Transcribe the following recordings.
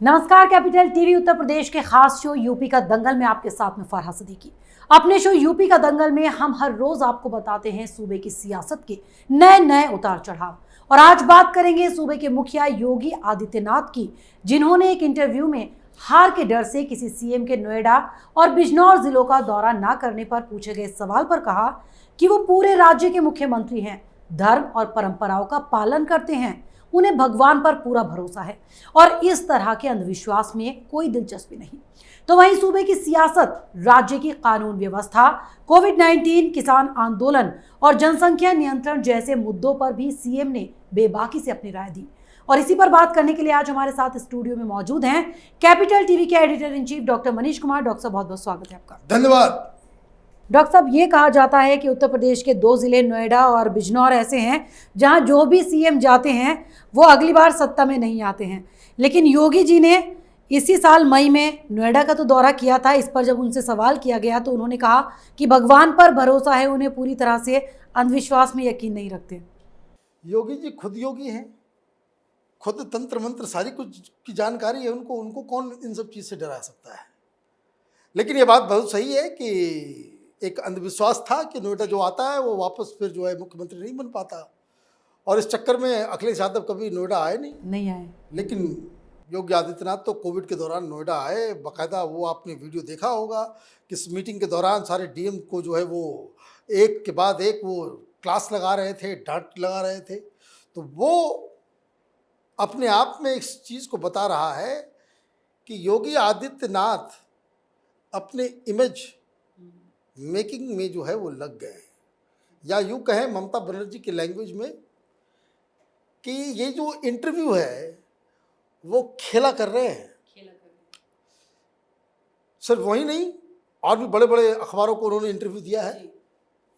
नमस्कार, capital TV Uttar Pradesh के खास शो यूपी का दंगल में आपके साथ में फरहा सिद्दीकी। अपने शो यूपी का दंगल में हम हर रोज आपको बताते हैं सूबे की सियासत के नए नए उतार चढ़ाव। और आज बात करेंगे सूबे के मुखिया योगी आदित्यनाथ की, जिन्होंने एक इंटरव्यू में हार के डर से किसी सीएम के नोएडा और बिजनौर जिलों का दौरा न करने पर पूछे गए सवाल पर कहा कि वो पूरे राज्य के मुख्यमंत्री हैं, धर्म और परंपराओं का पालन करते हैं, उन्हें भगवान पर पूरा भरोसा है और इस तरह के अंधविश्वास में कोई दिलचस्पी नहीं। तो वहीं सूबे की सियासत, राज्य की कानून व्यवस्था, कोविड-19, किसान आंदोलन और जनसंख्या नियंत्रण जैसे मुद्दों पर भी सीएम ने बेबाकी से अपनी राय दी। और इसी पर बात करने के लिए आज हमारे साथ स्टूडियो में मौजूद हैं कैपिटल टीवी के editor in chief doctor Manish Kumar. Doctor साहब, बहुत बहुत स्वागत है आपका। धन्यवाद। डॉक्टर साहब, ये कहा जाता है कि उत्तर प्रदेश के 2 जिले नोएडा और बिजनौर ऐसे हैं जहां जो भी सीएम जाते हैं वो अगली बार सत्ता में नहीं आते हैं। लेकिन योगी जी ने इसी साल मई में नोएडा का तो दौरा किया था। इस पर जब उनसे सवाल किया गया तो उन्होंने कहा कि भगवान पर भरोसा है, उन्हें पूरी तरह से अंधविश्वास में यकीन नहीं रखते। योगी जी खुद योगी हैं, खुद तंत्र मंत्र सारी कुछ की जानकारी है उनको कौन इन सब चीज़ से डरा सकता है। लेकिन ये बात बहुत सही है कि एक अंधविश्वास था कि नोएडा जो आता है वो वापस फिर जो है मुख्यमंत्री नहीं बन पाता, और इस चक्कर में अखिलेश यादव कभी नोएडा आए नहीं आए। लेकिन योगी आदित्यनाथ तो कोविड के दौरान नोएडा आए, बाकायदा वो आपने वीडियो देखा होगा कि इस मीटिंग के दौरान सारे डीएम को जो है वो एक के बाद एक वो क्लास लगा रहे थे, डांट लगा रहे थे। तो वो अपने आप में इस चीज़ को बता रहा है कि योगी आदित्यनाथ अपने इमेज मेकिंग में जो है वो लग गए, या यूँ कहें ममता बनर्जी की लैंग्वेज में कि ये जो इंटरव्यू है वो खेला कर रहे हैं। सिर्फ वही नहीं, और भी बड़े बड़े अखबारों को उन्होंने इंटरव्यू दिया है,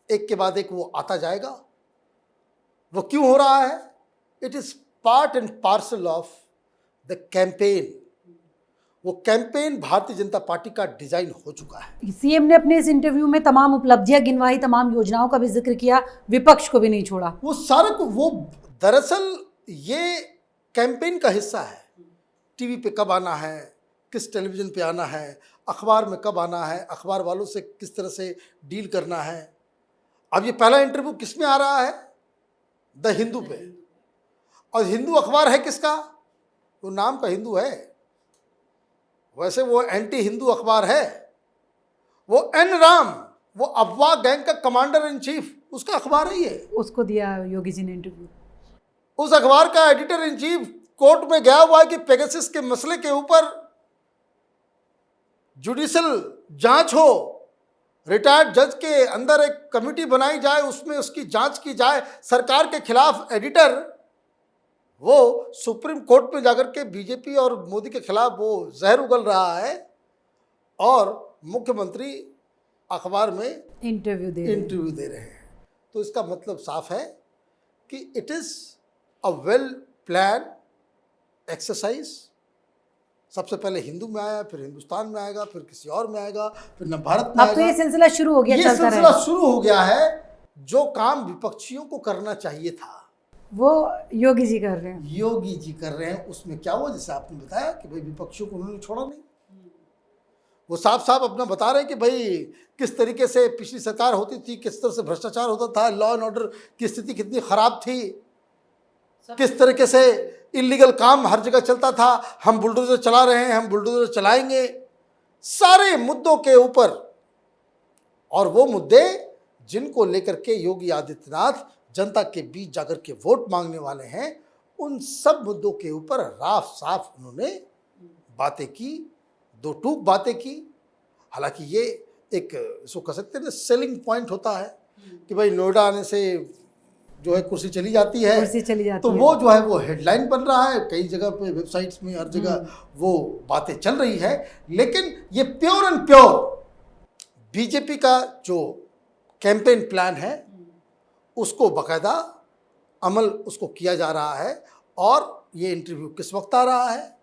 एक के बाद एक वो आता जाएगा। वो क्यों हो रहा है? It is part and parcel of the campaign. वो कैंपेन भारतीय जनता पार्टी का डिजाइन हो चुका है। सीएम ने अपने इस इंटरव्यू में तमाम उपलब्धियां गिनवाई, तमाम योजनाओं का भी जिक्र किया, विपक्ष को भी नहीं छोड़ा। वो सारा को वो दरअसल ये कैंपेन का हिस्सा है। टीवी पे कब आना है, किस टेलीविज़न पे आना है, अखबार में कब आना है, अखबार वालों से किस तरह से डील करना है। अब ये पहला इंटरव्यू किस में आ रहा है? द हिंदू पे। और हिंदू अखबार है किसका? वो नाम का हिंदू है, वैसे वो एंटी हिंदू अखबार है। वो एन राम, वो अफवाह गैंग का कमांडर इन चीफ, उसका अखबार है ये। उसको दिया योगी जी ने इंटरव्यू। उस अखबार का एडिटर इन चीफ कोर्ट में गया हुआ है कि पेगासस के मसले के ऊपर जुडिशियल जांच हो, रिटायर्ड जज के अंदर एक कमेटी बनाई जाए, उसमें उसकी जांच की जाए। सरकार के खिलाफ एडिटर वो सुप्रीम कोर्ट में जाकर के बीजेपी और मोदी के खिलाफ वो जहर उगल रहा है, और मुख्यमंत्री अखबार में इंटरव्यू दे रहे हैं। तो इसका मतलब साफ है कि it is a well plan exercise. सबसे पहले हिंदू में आया, फिर हिंदुस्तान में आएगा, फिर किसी और में आएगा, फिर न भारत में आएगा। अब तो ये सिलसिला शुरू हो गया, ये सिलसिला शुरू हो गया है। जो काम विपक्षियों को करना चाहिए था वो योगी जी कर रहे हैं। योगी जी कर रहे हैं। उसमें क्या हुआ, जैसे आपने बताया कि भाई विपक्षियों को उन्होंने छोड़ा नहीं। वो साफ साफ अपना बता रहे हैं कि भाई किस तरीके से पिछली सरकार होती थी, किस तरह से भ्रष्टाचार होता था, लॉ एंड ऑर्डर की स्थिति कितनी खराब थी, किस तरीके से इलीगल काम हर जगह चलता था। हम बुलडोजर चला रहे हैं, हम बुलडोजर चलाएंगे, सारे मुद्दों के ऊपर। और वो मुद्दे जिनको लेकर के योगी आदित्यनाथ जनता के बीच जाकर के वोट मांगने वाले हैं, उन सब मुद्दों के ऊपर राफ साफ उन्होंने बातें की, दो टूक बातें की। हालांकि ये एक इसको कह सकते हैं ना सेलिंग पॉइंट होता है कि भाई नोएडा आने से जो है कुर्सी चली जाती है, तो वो जो है वो हेडलाइन बन रहा है, कई जगह पे वेबसाइट्स में हर जगह वो बातें चल रही है। लेकिन ये प्योर एंड प्योर बीजेपी का जो कैंपेन प्लान है उसको बाकायदा अमल उसको किया जा रहा है। और ये इंटरव्यू किस वक्त आ रहा है?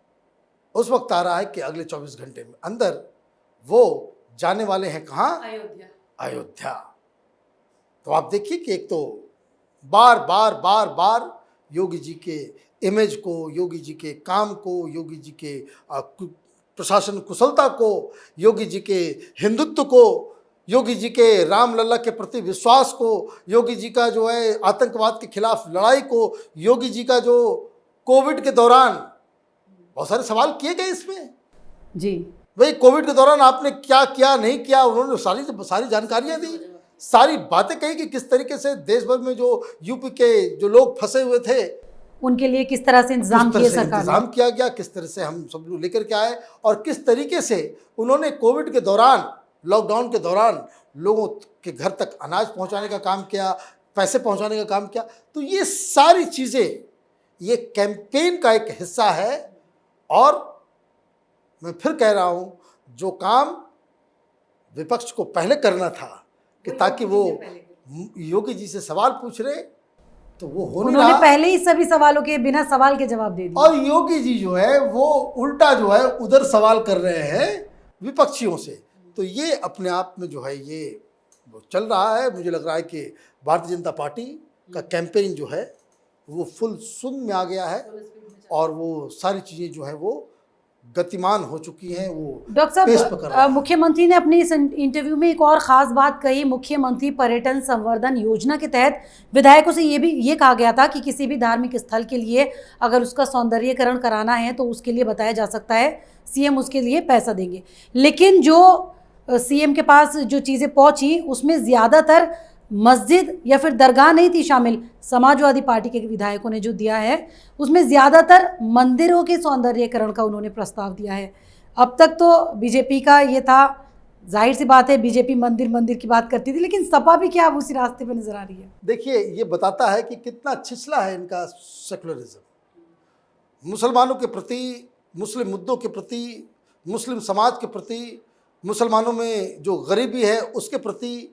उस वक्त आ रहा है कि अगले 24 घंटे में अंदर वो जाने वाले हैं कहाँ? अयोध्या। तो आप देखिए कि एक तो बार बार योगी जी के इमेज को, योगी जी के काम को, योगी जी के प्रशासन कुशलता को, योगी जी के हिंदुत्व को, योगी जी के राम लल्ला के प्रति विश्वास को, योगी जी का जो है आतंकवाद के खिलाफ लड़ाई को, योगी जी का जो कोविड के दौरान बहुत सारे सवाल किए गए इसमें जी। भाई कोविड के दौरान आपने क्या किया नहीं किया, उन्होंने सारी जानकारियां दी, सारी बातें कही कि किस तरीके से देश भर में जो यूपी के जो लोग फंसे हुए थे उनके लिए किस तरह से इंतजाम किए सरकार ने, इंतजाम किया गया, किस तरह से हम सब लोग लेकर के आए और किस तरीके से उन्होंने कोविड के दौरान, लॉकडाउन के दौरान लोगों के घर तक अनाज पहुंचाने का काम किया, पैसे पहुंचाने का काम किया। तो ये सारी चीज़ें ये कैंपेन का एक हिस्सा है। और मैं फिर कह रहा हूँ, जो काम विपक्ष को पहले करना था कि ताकि वो योगी जी से सवाल पूछ रहे, तो वो हो नहीं रहा। उन्होंने पहले ही सभी सवालों के बिना सवाल के जवाब दे दिए और योगी जी जो है वो उल्टा जो है उधर सवाल कर रहे हैं विपक्षियों से। तो ये अपने आप में जो है ये वो चल रहा है। मुझे लग रहा है कि भारतीय जनता पार्टी का कैंपेन जो है वो फुल स्विंग में आ गया है और वो सारी चीज़ें जो है वो गतिमान हो चुकी हैं। वो डॉक्टर पेश पकड़ रहा साहब, है। मुख्यमंत्री ने अपने इस इंटरव्यू में एक और ख़ास बात कही। मुख्यमंत्री पर्यटन संवर्धन योजना के तहत विधायकों से ये कहा गया था कि किसी भी धार्मिक स्थल के लिए अगर उसका सौंदर्यीकरण कराना है तो उसके लिए बताया जा सकता है, सीएम उसके लिए पैसा देंगे। लेकिन जो सीएम के पास जो चीज़ें पहुँची उसमें ज़्यादातर मस्जिद या फिर दरगाह नहीं थी शामिल। समाजवादी पार्टी के विधायकों ने जो दिया है उसमें ज़्यादातर मंदिरों के सौंदर्यीकरण का उन्होंने प्रस्ताव दिया है। अब तक तो बीजेपी का ये था, जाहिर सी बात है बीजेपी मंदिर की बात करती थी, लेकिन सपा भी क्या अब उसी रास्ते पर नजर आ रही है। देखिए, ये बताता है कि कितना छिछला है इनका सेकुलरिज्म। मुसलमानों के प्रति, मुस्लिम मुद्दों के प्रति, मुस्लिम समाज के प्रति, मुसलमानों में जो गरीबी है उसके प्रति,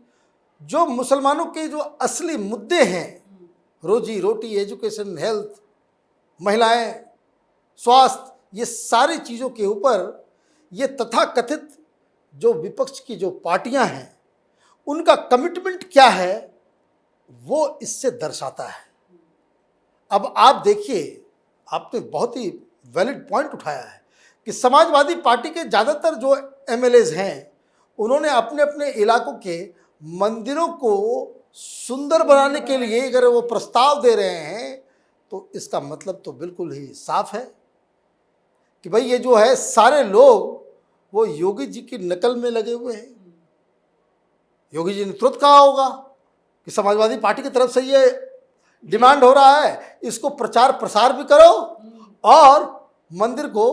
जो मुसलमानों के जो असली मुद्दे हैं, रोजी रोटी, एजुकेशन, हेल्थ, महिलाएं, स्वास्थ्य, ये सारी चीज़ों के ऊपर ये तथाकथित जो विपक्ष की जो पार्टियां हैं उनका कमिटमेंट क्या है वो इससे दर्शाता है। अब आप देखिए, आपने बहुत ही वैलिड पॉइंट उठाया है कि समाजवादी पार्टी के ज़्यादातर जो एमएलएज हैं उन्होंने अपने अपने इलाकों के मंदिरों को सुंदर बनाने के लिए अगर वो प्रस्ताव दे रहे हैं तो इसका मतलब तो बिल्कुल ही साफ है कि भाई ये जो है सारे लोग वो योगी जी की नकल में लगे हुए हैं। योगी जी ने तुरंत कहा होगा कि समाजवादी पार्टी की तरफ से ये डिमांड हो रहा है, इसको प्रचार प्रसार भी करो और मंदिर को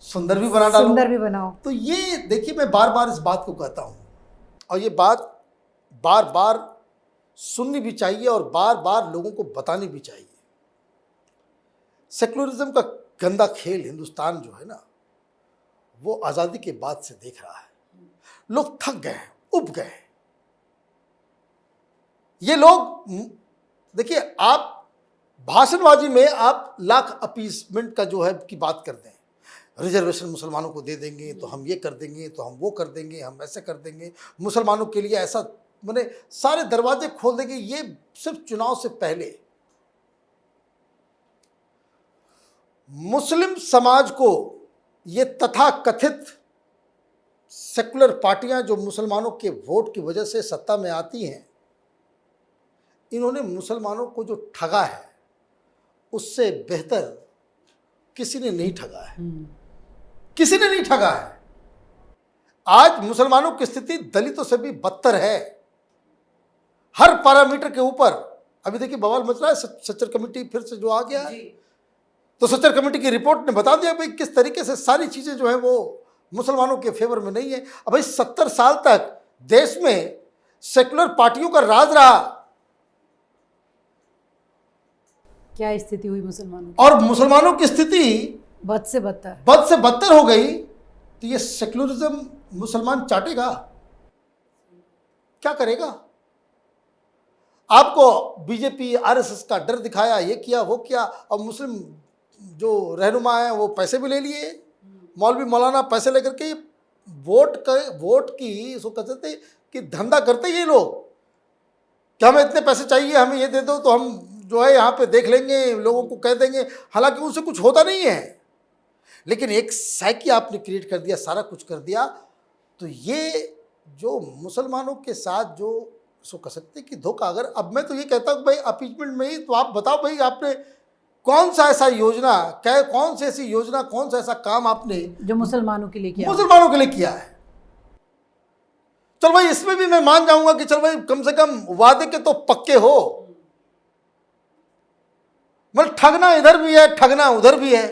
सुंदर भी बना डालो, सुंदर भी बनाओ। तो ये देखिए, मैं बार बार इस बात को कहता हूँ और ये बात बार बार सुननी भी चाहिए और बार बार लोगों को बतानी भी चाहिए। सेकुलरिज्म का गंदा खेल हिंदुस्तान जो है ना वो आज़ादी के बाद से देख रहा है। लोग थक गए, उब गए। ये लोग देखिए, आप भाषणबाजी में आप लाख अपीसमेंट का जो है की बात करते हैं, रिजर्वेशन मुसलमानों को दे देंगे तो हम ये कर देंगे, तो हम वो कर देंगे, हम ऐसे कर देंगे, मुसलमानों के लिए ऐसा, माने सारे दरवाजे खोल देंगे। ये सिर्फ चुनाव से पहले मुस्लिम समाज को ये तथाकथित सेकुलर पार्टियां जो मुसलमानों के वोट की वजह से सत्ता में आती हैं, इन्होंने मुसलमानों को जो ठगा है उससे बेहतर किसी ने नहीं ठगा है, किसी ने नहीं ठगा है। आज मुसलमानों की स्थिति दलितों से भी बदतर है हर पैरामीटर के ऊपर। अभी देखिए बवाल मच रहा है, सच्चर कमेटी फिर से जो आ गया है, तो सच्चर कमेटी की रिपोर्ट ने बता दिया भाई किस तरीके से सारी चीजें जो है वो मुसलमानों के फेवर में नहीं है। अब भाई 70 साल तक देश में सेकुलर पार्टियों का राज रहा, क्या स्थिति हुई मुसलमानों की? और मुसलमानों की स्थिति बद से बदतर हो गई। तो ये सेकुलरिज्म मुसलमान चाटेगा, क्या करेगा? आपको बीजेपी आरएसएस का डर दिखाया, ये किया वो किया, और मुस्लिम जो रहनुमा है वो पैसे भी ले लिए, मौलवी मौलाना पैसे लेकर के वोट की इसको कहते थे कि धंधा करते ये लोग कि हमें इतने पैसे चाहिए, हमें ये दे दो तो हम जो है यहाँ पे देख लेंगे, लोगों को कह देंगे, हालांकि उनसे कुछ होता नहीं है, लेकिन एक साइकी आपने क्रिएट कर दिया, सारा कुछ कर दिया। तो ये जो मुसलमानों के साथ जो सो कह सकते कि धोखा, अगर अब मैं तो ये कहता हूँ भाई अपीचमेंट में ही, तो आप बताओ भाई आपने कौन सा ऐसा योजना, क्या कौन सी ऐसी योजना, कौन सा ऐसा काम आपने जो मुसलमानों के लिए किया, मुसलमानों के लिए किया है। चल भाई इसमें भी मैं मान जाऊंगा कि चल भाई कम से कम वादे के तो पक्के हो, मतलब ठगना इधर भी है, ठगना उधर भी है,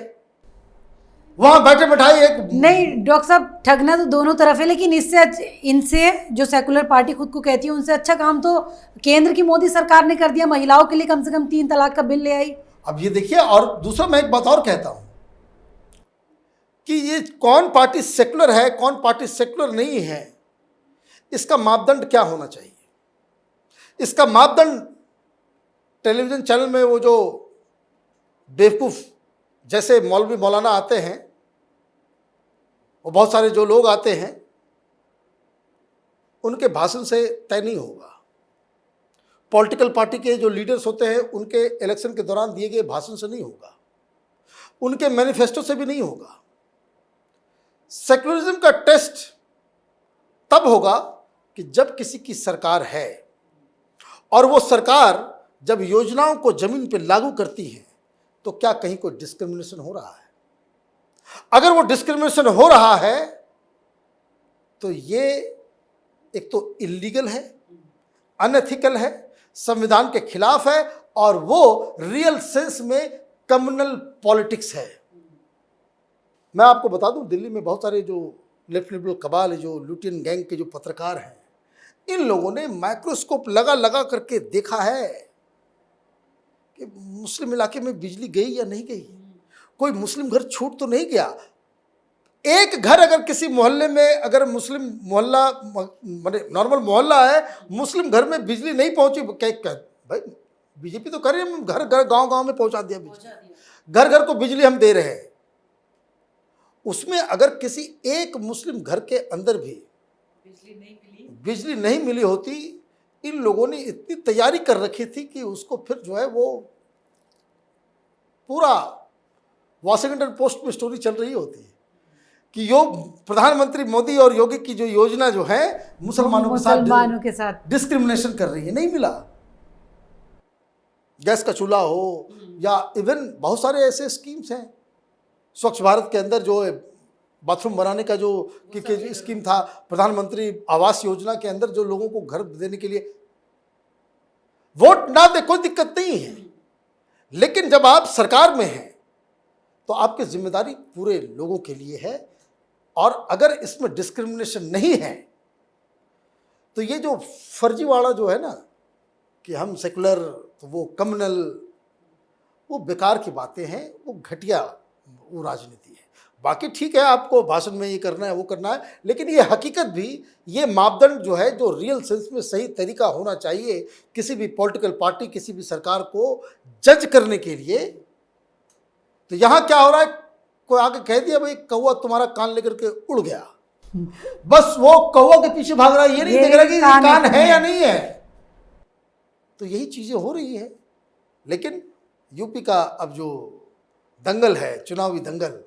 वहां बैठे बैठाए एक नहीं डॉक्टर साहब, ठगना तो दोनों तरफ है, लेकिन इनसे जो सेकुलर पार्टी खुद को कहती है, उनसे अच्छा काम तो केंद्र की मोदी सरकार ने कर दिया। महिलाओं के लिए कम से कम 3 तलाक का बिल ले आई। अब ये देखिए, और दूसरा मैं एक बात और कहता हूं कि ये कौन पार्टी सेकुलर है, कौन पार्टी सेकुलर नहीं है, इसका मापदंड क्या होना चाहिए? इसका मापदंड टेलीविजन चैनल में वो जो बेवकूफ जैसे मौलवी मौलाना आते हैं, वो बहुत सारे जो लोग आते हैं, उनके भाषण से तय नहीं होगा। पॉलिटिकल पार्टी के जो लीडर्स होते हैं, उनके इलेक्शन के दौरान दिए गए भाषण से नहीं होगा, उनके मैनिफेस्टो से भी नहीं होगा। सेक्युलरिज्म का टेस्ट तब होगा कि जब किसी की सरकार है और वो सरकार जब योजनाओं को जमीन पर लागू करती है, तो क्या कहीं कोई डिस्क्रिमिनेशन हो रहा है? अगर वो डिस्क्रिमिनेशन हो रहा है तो ये एक तो इल्लीगल है, अनएथिकल है, संविधान के खिलाफ है, और वो रियल सेंस में कम्युनल पॉलिटिक्स है। मैं आपको बता दूं, दिल्ली में बहुत सारे जो लेफ्ट लिबरल कबाल, जो लुटियन गैंग के जो पत्रकार हैं, इन लोगों ने माइक्रोस्कोप लगा लगा करके देखा है कि मुस्लिम इलाके में बिजली गई या नहीं गई, कोई मुस्लिम घर छूट तो नहीं गया। एक घर अगर किसी मोहल्ले में, अगर मुस्लिम मोहल्ला माने नॉर्मल मोहल्ला है, मुस्लिम घर में बिजली नहीं पहुंची, क्या भाई बीजेपी तो कर रही है, घर घर गांव गांव में पहुंचा दिया बिजली, घर घर को बिजली हम दे रहे हैं। उसमें अगर किसी एक मुस्लिम घर के अंदर भी बिजली नहीं मिली होती, इन लोगों ने इतनी तैयारी कर रखी थी कि उसको फिर जो है वो पूरा वॉशिंगटन पोस्ट में स्टोरी चल रही होती है कि यो प्रधानमंत्री मोदी और योगी की जो योजना जो है मुसलमानों के साथ डिस्क्रिमिनेशन कर रही है। नहीं मिला। गैस का चूल्हा हो या इवन बहुत सारे ऐसे स्कीम्स हैं, स्वच्छ भारत के अंदर जो बाथरूम बनाने का जो स्कीम था, प्रधानमंत्री आवास योजना के अंदर जो लोगों को घर देने के लिए, वोट ना दे कोई दिक्कत नहीं है, लेकिन जब आप सरकार में हैं तो आपकी जिम्मेदारी पूरे लोगों के लिए है। और अगर इसमें डिस्क्रिमिनेशन नहीं है तो ये जो फर्जीवाड़ा जो है ना कि हम सेकुलर तो वो कम्युनल, वो बेकार की बातें हैं, वो घटिया वो राजनीति है। बाकी ठीक है, आपको भाषण में ये करना है वो करना है, लेकिन ये हकीकत भी, ये मापदंड जो है जो रियल सेंस में सही तरीका होना चाहिए किसी भी पॉलिटिकल पार्टी, किसी भी सरकार को जज करने के लिए। तो यहाँ क्या हो रहा है, कोई आके कह दिया भाई कौवा तुम्हारा कान लेकर के उड़ गया, बस वो कौवा के पीछे भाग रहा है, ये नहीं देख रहा कि कान है या नहीं है। तो यही चीजें हो रही है। लेकिन यूपी का अब जो दंगल है, चुनावी दंगल,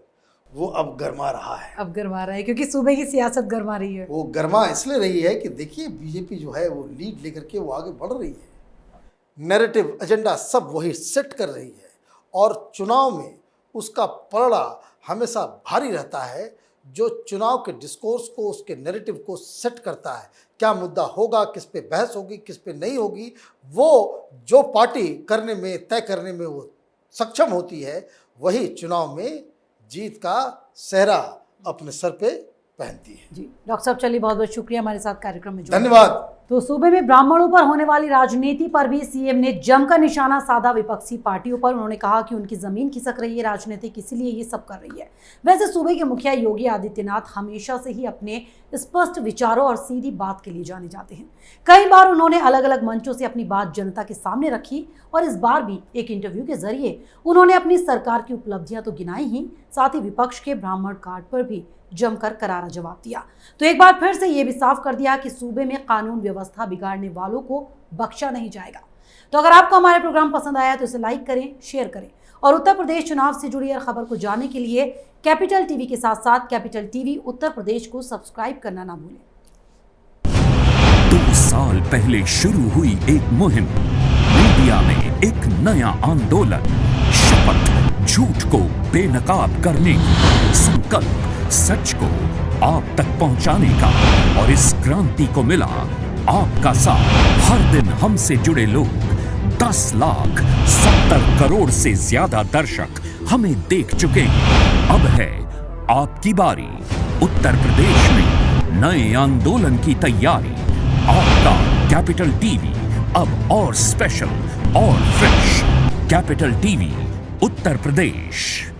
वो अब गरमा रहा है। अब गरमा रहा है क्योंकि सूबे की सियासत गरमा रही है। वो गरमा इसलिए रही है कि देखिए बीजेपी जो है वो लीड लेकर के वो आगे बढ़ रही है, नैरेटिव एजेंडा सब वही सेट कर रही है, और चुनाव में उसका पलड़ा हमेशा भारी रहता है। जो चुनाव के डिस्कोर्स को, उसके नैरेटिव को सेट करता है, क्या मुद्दा होगा, किस पे बहस होगी, किस पे नहीं होगी, वो जो पार्टी करने में, तय करने में वो सक्षम होती है, वही चुनाव में जीत का सेहरा अपने सर पे पहनती है। जी डॉक्टर साहब, चलिए बहुत बहुत शुक्रिया हमारे साथ कार्यक्रम में जुड़ने। धन्यवाद। तो सूबे में ब्राह्मणों पर होने वाली राजनीति पर भी सीएम ने जमकर निशाना साधा विपक्षी पार्टियों पर। उन्होंने कहा कि उनकी जमीन खिसक रही है राजनीतिक, इसीलिए ये सब कर रही है। वैसे सूबे के मुखिया योगी आदित्यनाथ हमेशा से ही अपने स्पष्ट विचारों और सीधी बात के लिए जाने जाते हैं। कई बार उन्होंने अलग अलग मंचों से अपनी बात जनता के सामने रखी, और इस बार भी एक इंटरव्यू के जरिए उन्होंने अपनी सरकार की उपलब्धियां तो गिनाई ही, साथ ही विपक्ष के ब्राह्मण कार्ड पर भी जमकर करारा जवाब दिया। तो एक बार फिर से ये भी साफ कर दिया कि सूबे में कानून व्यवस्था बिगाड़ने वालों को बख्शा नहीं जाएगा। तो अगर आपको हमारे प्रोग्राम पसंद आया तो इसे लाइक करें, शेयर करें और उत्तर प्रदेश चुनाव से जुड़ी हर खबर को जानने के लिए कैपिटल टीवी के साथ साथ कैपिटल टीवी उत्तर प्रदेश को सब्सक्राइब करना ना भूलें। 2 साल पहले शुरू हुई एक मुहिम, मीडिया में एक नया आंदोलन, शपथ झूठ को बेनकाब करने की, संकल्प सच को आप तक पहुंचाने का। और इस क्रांति को मिला आपका साथ। हर दिन हमसे जुड़े लोग, 10,70 करोड़ से ज्यादा दर्शक हमें देख चुके हैं। अब है आपकी बारी। उत्तर प्रदेश में नए आंदोलन की तैयारी। आपका कैपिटल टीवी अब और स्पेशल और fresh. Capital TV Uttar Pradesh.